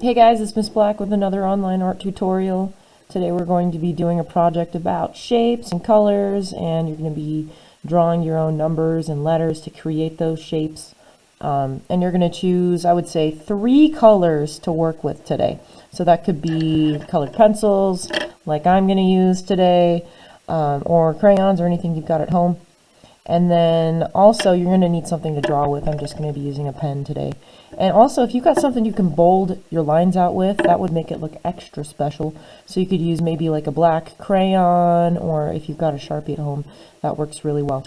Hey guys, it's Miss Black with another online art tutorial. Today we're going to be doing a project about shapes and colors, and you're going to be drawing your own numbers and letters to create those shapes. And you're going to choose, I would say, 3 colors to work with today. So that could be colored pencils, like I'm going to use today, or crayons or anything you've got at home. And then also you're going to need something to draw with. I'm just going to be using a pen today. And also if you've got something you can bold your lines out with, that would make it look extra special. So you could use maybe like a black crayon, or if you've got a Sharpie at home, that works really well.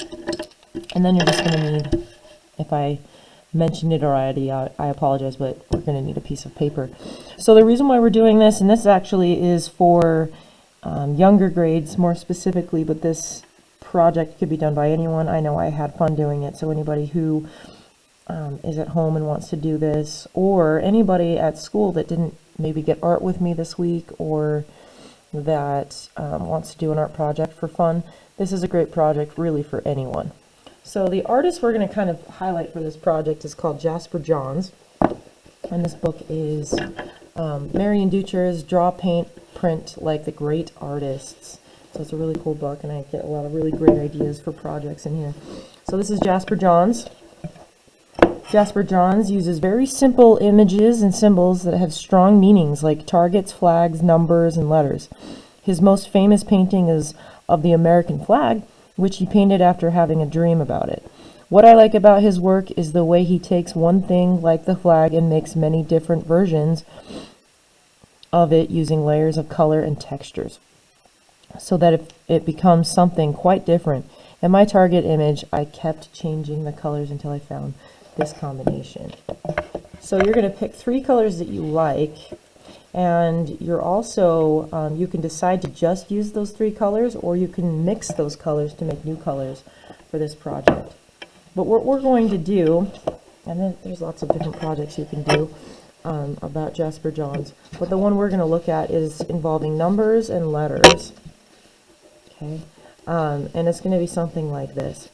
And then you're just going to need, if I mentioned it already, I apologize, but we're going to need a piece of paper. So the reason why we're doing this, and this actually is for younger grades more specifically, but this project could be done by anyone. I know I had fun doing it, so anybody who is at home and wants to do this, or anybody at school that didn't maybe get art with me this week, or that wants to do an art project for fun, this is a great project really for anyone. So the artist we're going to kind of highlight for this project is called Jasper Johns, and this book is Marion Ducher's Draw, Paint, Print Like the Great Artists. So it's a really cool book, and I get a lot of really great ideas for projects in here. So this is Jasper Johns. Jasper Johns uses very simple images and symbols that have strong meanings, like targets, flags, numbers, and letters. His most famous painting is of the American flag, which he painted after having a dream about it. What I like about his work is the way he takes one thing like the flag and makes many different versions of it using layers of color and textures, so that it becomes something quite different. In my target image, I kept changing the colors until I found this combination. So you're going to pick 3 colors that you like, and you're also, you can decide to just use those 3 colors, or you can mix those colors to make new colors for this project. But what we're going to do, and then there's lots of different projects you can do about Jasper Johns, but the one we're going to look at is involving numbers and letters. Okay, and it's going to be something like this.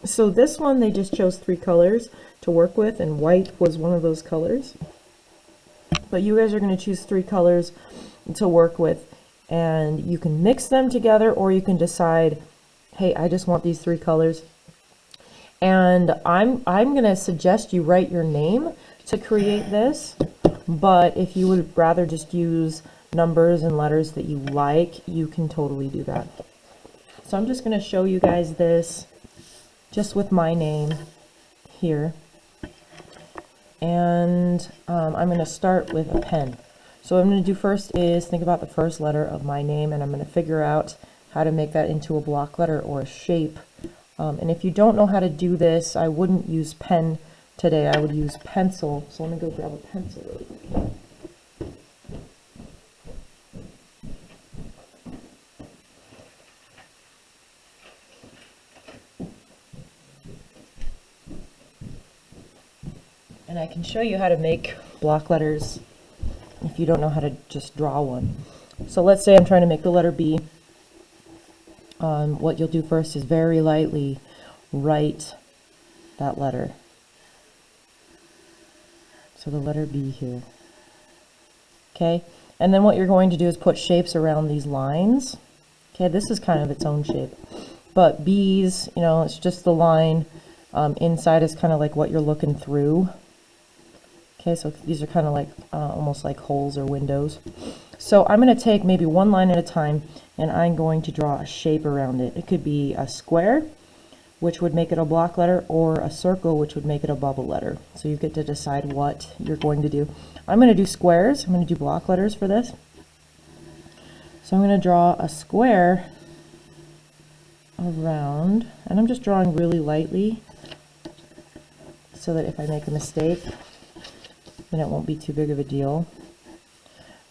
So this one, they just chose 3 colors to work with, and white was one of those colors. But you guys are going to choose 3 colors to work with, and you can mix them together, or you can decide, hey, I just want these 3 colors. And I'm going to suggest you write your name to create this, but if you would rather just use numbers and letters that you like, you can totally do that. So I'm just going to show you guys this just with my name here, and I'm going to start with a pen. So what I'm going to do first is think about the first letter of my name, and I'm going to figure out how to make that into a block letter or a shape. And if you don't know how to do this, I wouldn't use pen today, I would use pencil. So let me go grab a pencil really quick. And I can show you how to make block letters if you don't know how to just draw one. So let's say I'm trying to make the letter B. What you'll do first is very lightly write that letter. So the letter B here. Okay, and then what you're going to do is put shapes around these lines. Okay, this is kind of its own shape. But B's, you know, it's just the line. Inside is kind of like what you're looking through. Okay, so these are kind of like almost like holes or windows. So I'm going to take maybe one line at a time, and I'm going to draw a shape around it. It could be a square, which would make it a block letter, or a circle, which would make it a bubble letter. So you get to decide what you're going to do. I'm going to do squares. I'm going to do block letters for this. So I'm going to draw a square around, and I'm just drawing really lightly so that if I make a mistake, then it won't be too big of a deal.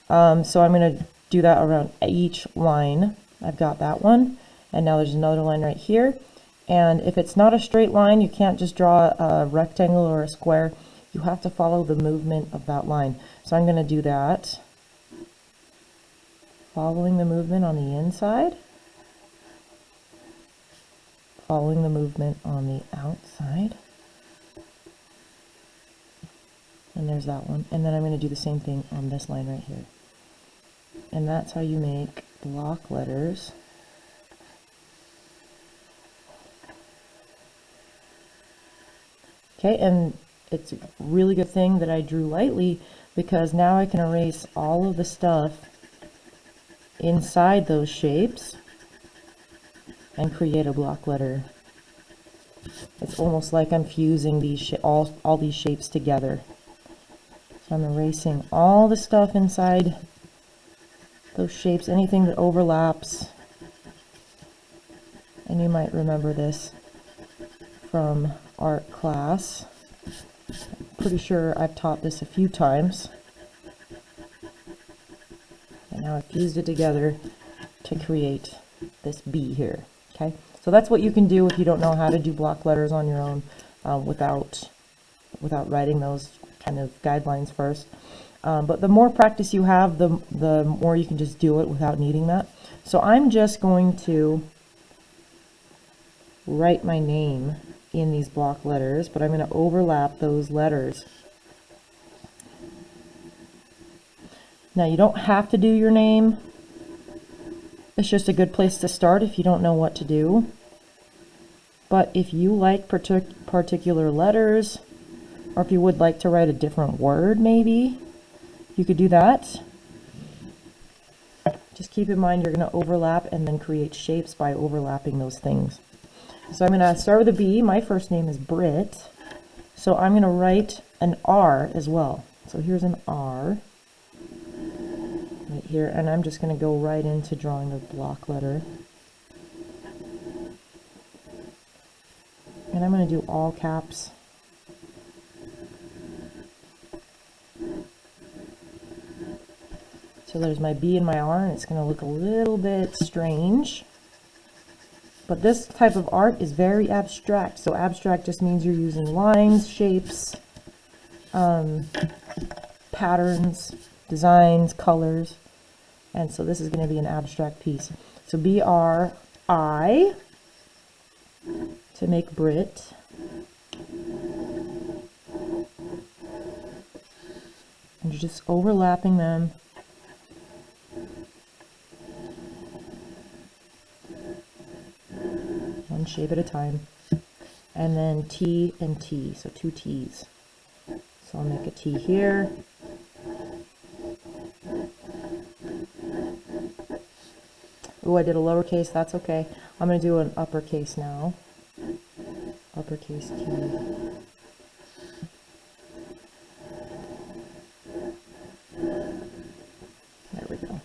So I'm going to do that around each line. I've got that one, and now there's another line right here. And if it's not a straight line, you can't just draw a rectangle or a square. You have to follow the movement of that line. So I'm going to do that, following the movement on the inside, following the movement on the outside, And there's that one. And then I'm going to do the same thing on this line right here. And that's how you make block letters. Okay, and it's a really good thing that I drew lightly, because now I can erase all of the stuff inside those shapes and create a block letter. It's almost like I'm fusing these all these shapes together. So I'm erasing all the stuff inside those shapes, anything that overlaps. And you might remember this from art class. Pretty sure I've taught this a few times. And now I've fused it together to create this B here. Okay, so that's what you can do if you don't know how to do block letters on your own, without writing those kind of guidelines first. But the more practice you have, the more you can just do it without needing that. So I'm just going to write my name in these block letters, but I'm going to overlap those letters. Now you don't have to do your name. It's just a good place to start if you don't know what to do. But if you like particular letters, or if you would like to write a different word, maybe you could do that. Just keep in mind you're going to overlap and then create shapes by overlapping those things. So I'm going to start with a B. My first name is Britt, so I'm going to write an R as well. So here's an R right here, and I'm just going to go right into drawing a block letter. And I'm going to do all caps. So there's my B and my R, and it's going to look a little bit strange. But this type of art is very abstract. So abstract just means you're using lines, shapes, patterns, designs, colors. And so this is going to be an abstract piece. So B-R-I to make Brit. And you're just overlapping them. One shape at a time. And then T and T, so two T's. So I'll make a T here. Oh, I did a lowercase, that's okay. I'm going to do an uppercase now. Uppercase T. There we go.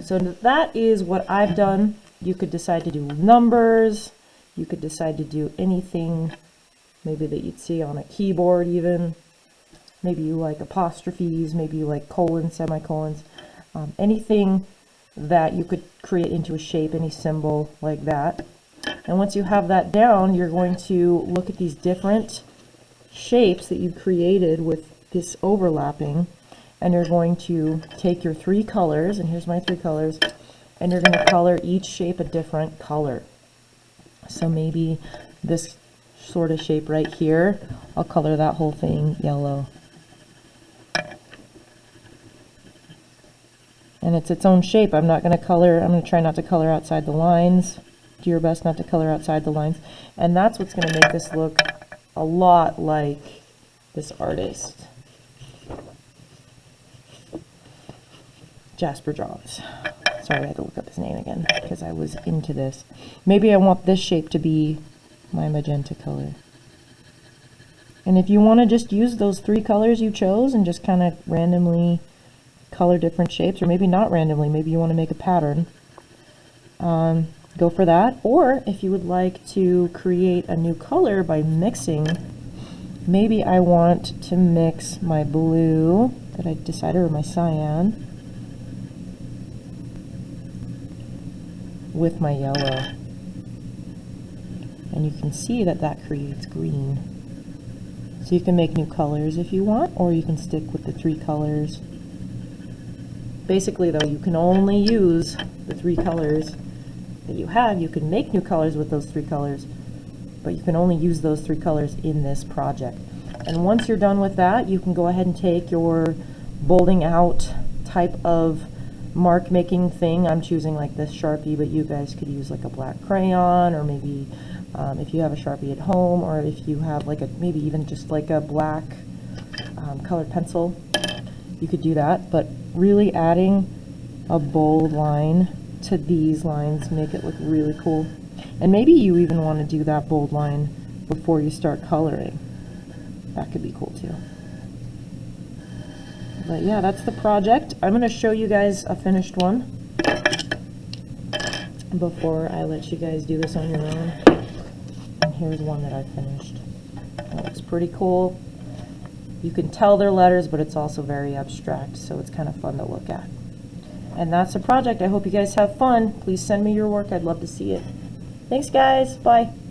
So that is what I've done. You could decide to do numbers. You could decide to do anything maybe that you'd see on a keyboard even. Maybe you like apostrophes, maybe you like colons, semicolons. Anything that you could create into a shape, any symbol like that. And once you have that down, you're going to look at these different shapes that you've created with this overlapping, and you're going to take your three colors, and here's my three colors, and you're going to color each shape a different color. So maybe this sort of shape right here, I'll color that whole thing yellow. And it's its own shape. I'm going to try not to color outside the lines. Do your best not to color outside the lines. And that's what's going to make this look a lot like this artist, Jasper Johns. Sorry, I had to look up his name again because I was into this. Maybe I want this shape to be my magenta color. And if you want to just use those three colors you chose and just kind of randomly color different shapes, or maybe not randomly, maybe you want to make a pattern, go for that. Or if you would like to create a new color by mixing, maybe I want to mix my blue that I decided, or my cyan, with my yellow. And you can see that that creates green. So you can make new colors if you want, or you can stick with the three colors. Basically though, you can only use the three colors that you have. You can make new colors with those three colors, but you can only use those three colors in this project. And once you're done with that, you can go ahead and take your bolding out type of mark making thing. I'm choosing like this Sharpie, but you guys could use like a black crayon, or maybe if you have a Sharpie at home, or if you have like maybe even just like a black colored pencil, you could do that. But really adding a bold line to these lines make it look really cool. And maybe you even want to do that bold line before you start coloring. That could be cool too. But yeah, that's the project. I'm going to show you guys a finished one before I let you guys do this on your own. And here's one that I finished. That looks pretty cool. You can tell they're letters, but it's also very abstract, so it's kind of fun to look at. And that's a project. I hope you guys have fun. Please send me your work. I'd love to see it. Thanks, guys. Bye.